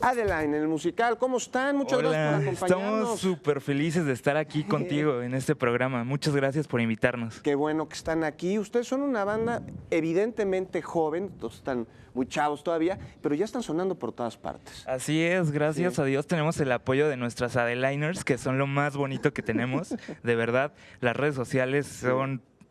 Adeline, en el musical. ¿Cómo están? Muchas gracias por acompañarnos. Estamos súper felices de estar aquí contigo en este programa. Muchas gracias por invitarnos. Qué bueno que están aquí. Ustedes son una banda evidentemente joven, todos están muy chavos todavía, pero ya están sonando por todas partes. Así es, gracias a Dios tenemos el apoyo de nuestras Adeliners, que son lo más bonito que tenemos. De verdad, las redes sociales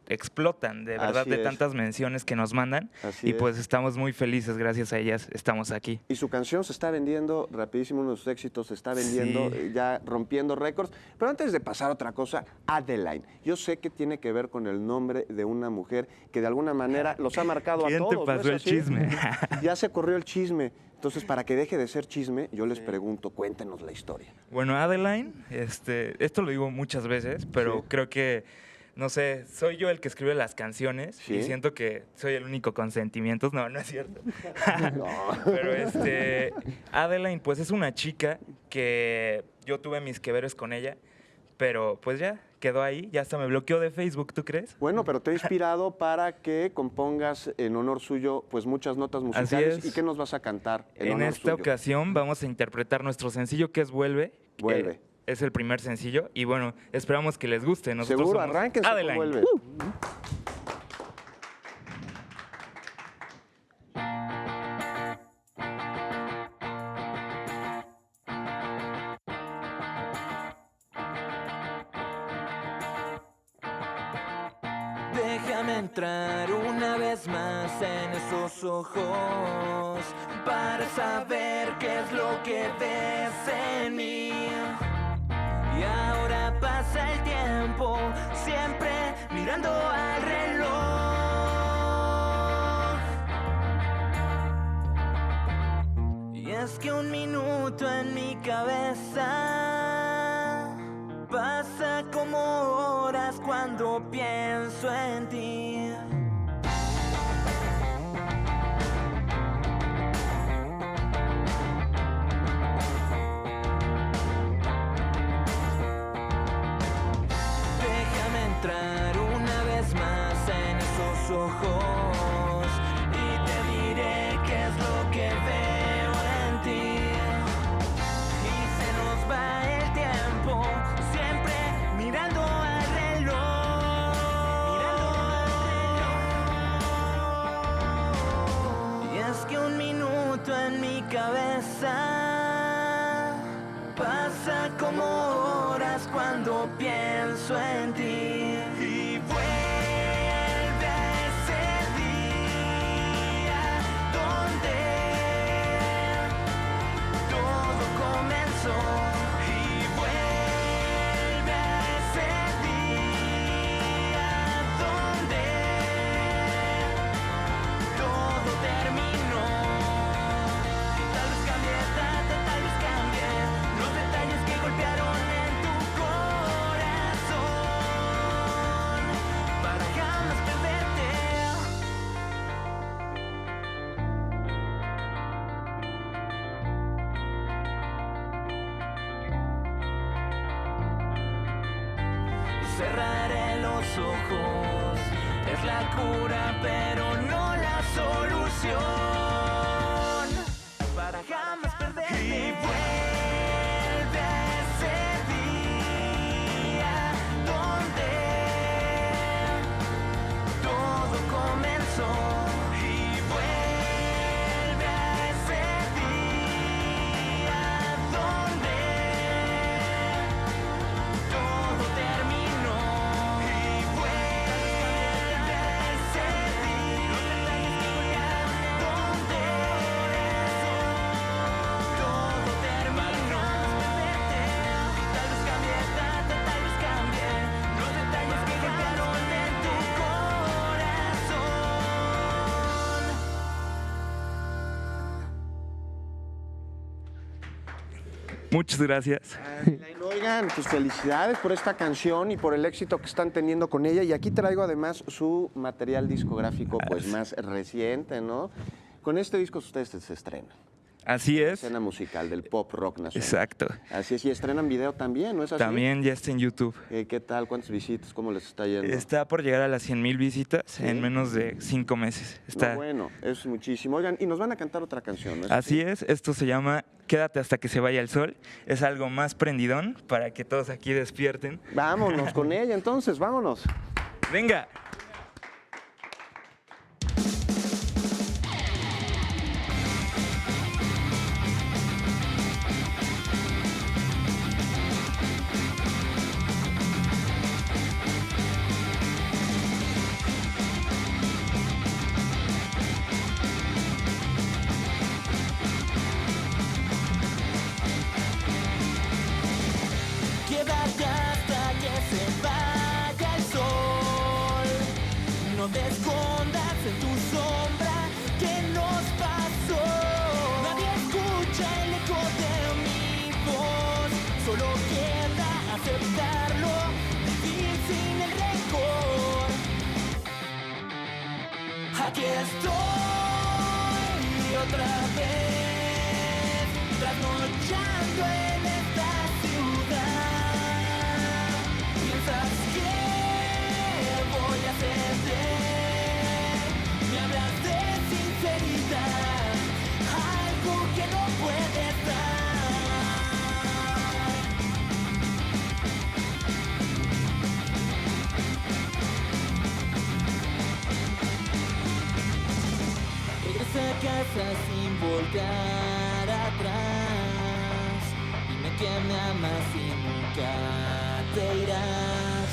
explotan, de verdad, de tantas menciones que nos mandan. Y pues estamos muy felices, gracias a ellas estamos aquí. Y su canción se está vendiendo rapidísimo, uno de sus éxitos se está vendiendo, ya rompiendo récords. Pero antes de pasar a otra cosa, Adeline, yo sé que tiene que ver con el nombre de una mujer que de alguna manera los ha marcado a todos. ¿Quién te pasó el chisme? Ya se corrió el chisme. Entonces, para que deje de ser chisme, yo les pregunto, cuéntenos la historia. Bueno, Adeline, esto lo digo muchas veces, pero creo que no sé, soy yo el que escribe las canciones y siento que soy el único con sentimientos. No, no es cierto. No. Pero Adeline, pues es una chica que yo tuve mis que veres con ella, pero pues ya quedó ahí, ya hasta me bloqueó de Facebook, ¿tú crees? Bueno, pero te he inspirado para que compongas en honor suyo pues muchas notas musicales. Así es. ¿Y qué nos vas a cantar en esta ocasión vamos a interpretar nuestro sencillo que es Vuelve. Vuelve. Es el primer sencillo y bueno, esperamos que les guste. Nosotros seguro, arránquense con Vuelve. Déjame entrar una vez más en esos ojos para saber qué es lo que ves en mí. Y ahora pasa el tiempo, siempre mirando al reloj. Y es que un minuto en mi cabeza pasa como horas cuando pienso en ti. Entrar una vez más en esos ojos y te diré qué es lo que veo en ti. Y se nos va el tiempo, siempre mirando al reloj. Y es que un minuto en mi cabeza pasa como horas cuando pienso en ti. Cerraré los ojos, es la cura, pero no la solución para jamás perderte. Y vuelve a ese día donde todo comenzó. Y vuelve a ese día donde todo terminó. Muchas gracias. Oigan, pues felicidades por esta canción y por el éxito que están teniendo con ella. Y aquí traigo además su material discográfico pues más reciente, ¿no? Con este disco ustedes se estrenan. Así es. Escena musical del pop rock nacional. Exacto. Así es, y estrenan video también, ¿no es así? También ya está en YouTube. ¿Qué tal? ¿Cuántas visitas? ¿Cómo les está yendo? Está por llegar a las 100,000 visitas Sí. en menos de 5 meses. Está... No, bueno, es muchísimo. Oigan, y nos van a cantar otra canción, ¿no? Así es, esto se llama Quédate hasta que se vaya el sol. Es algo más prendidón para que todos aquí despierten. Vámonos con ella, entonces, vámonos. ¡Venga! Quédate hasta que se vaya el sol. No te escondas en tu sombra. ¿Qué nos pasó? Nadie escucha el eco de mi voz. Solo queda aceptarlo, vivir sin el rencor. Aquí estoy otra vez, trasnochando en esta ciudad. ¿Piensas que voy a ceder? Me hablas de sinceridad, algo que no puedes dar. Regresa a casa sin volcar atrás. Dime que me amas y nunca te irás.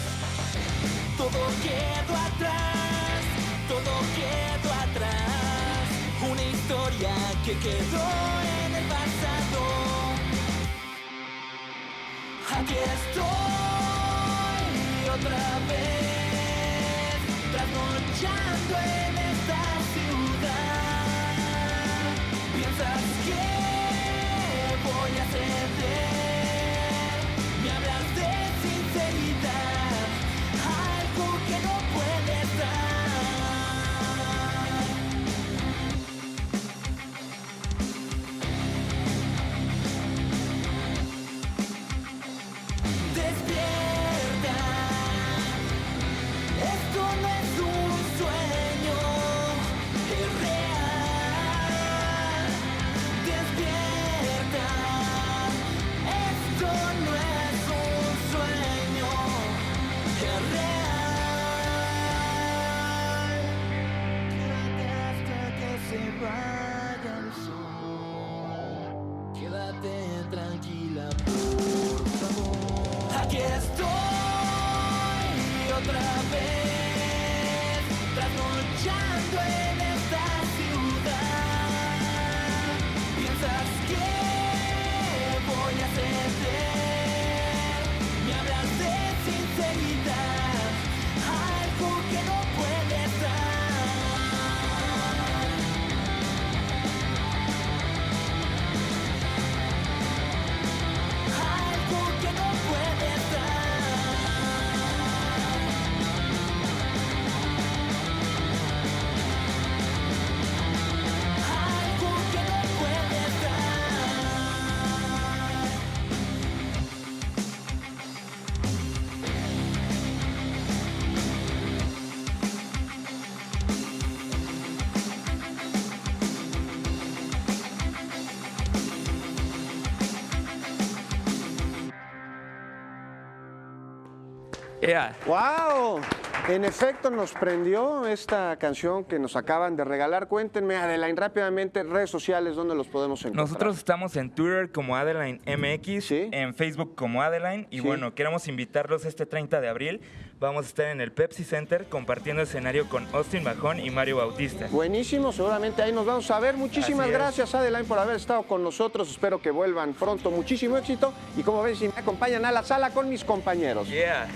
Todo quedó atrás, todo quedó atrás. Una historia que quedó en el pasado. Aquí estoy otra vez, trasnochando en esta ciudad. ¿Piensas que voy a ceder? Me hablas de sinceridad, algo que no puedes dar. Despierta, esto no es un sueño, es real. Despierta, esto no es un sueño, es real. Quédate hasta que se vaya el sol. Quédate tranquila, por favor. Aquí estoy otra vez, trasnochando en esta ciudad. ¿Piensas que voy a ceder? Me hablas de sinceridad, algo que no puedes dar. Algo que no puedes dar. Algo que no puedes dar. ¡Ea! ¡Wow! En efecto, nos prendió esta canción que nos acaban de regalar. Cuéntenme, Adeline, rápidamente, redes sociales, ¿dónde los podemos encontrar? Nosotros estamos en Twitter como Adeline MX, Sí. en Facebook como Adeline. Y Sí. bueno, queremos invitarlos este 30 de abril. Vamos a estar en el Pepsi Center compartiendo escenario con Austin Bajón y Mario Bautista. Buenísimo, seguramente ahí nos vamos a ver. Muchísimas Así es. gracias, Adeline, por haber estado con nosotros. Espero que vuelvan pronto. Muchísimo éxito. Y como ven, si me acompañan a la sala con mis compañeros. Yeah.